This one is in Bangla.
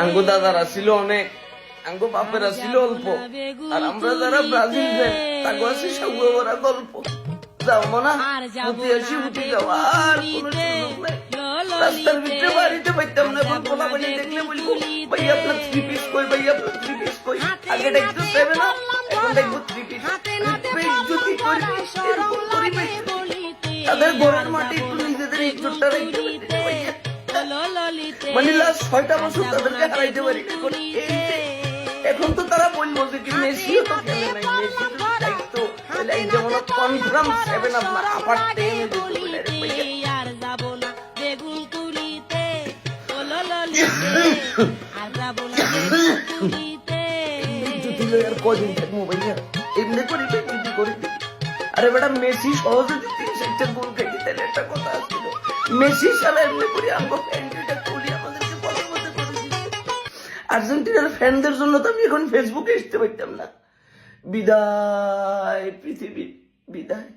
আঙ্গু দাদারা ছিল অনেক, আঙ্গু বাপেরা ছিল অল্প, আর আমরা যারা ব্রাজিল ফ্যান তাকে আছে সবুজ ভরা গল্প। যাও মনা উঠে আসি, উঠে যাও, আর কোনো সুযোগ নাই। রাস্তার ভিতরে বাড়িতে পাইতাম না, এখন পোলা বানি দেখলে বলবো ভাই আপনার থ্রি পিস কই, ভাই আপনার থ্রি পিস কই। আগে দেখতে পাবে না, এখন দেখবো থ্রি পিস। বেইজ্জতি করবি, এরকম করি বেইজ্জতি। তাদের ঘরের মাটি একটু নিজেদের ইজ্জতটা রাখতে পারবে ভাইয়া। মানে লাস্ট 6টা বছর তাদেরকে হারাইতে পারি। এখন তো তারা বলবো যে কি মেসিও তো খেলে নাই, মেসি তো দায়িত্ব এই যেমন কনফার্ম 7 আপনার আপার 10 আর যাব না বেগুন তুলিতে, আর যাব না বেগুন তুলিতে। আর কদিন থাকবো ভাইয়া, এমনি করি বেগুন করি। আরে বেটা মেসি সহজে 3-4টা গোল খাইতে, তাহলে একটা কথা আসছিল। মেসি সালা এমনি করে আমগো ফ্যানটা তুলি আমাদেরকে বলার মতো করে দিচ্ছে। আর্জেন্টিনার ফ্যানদের জন্য তো আমি এখন ফেসবুকে আসতে পারতাম না। বিদায় পৃথিবী, বিদায়।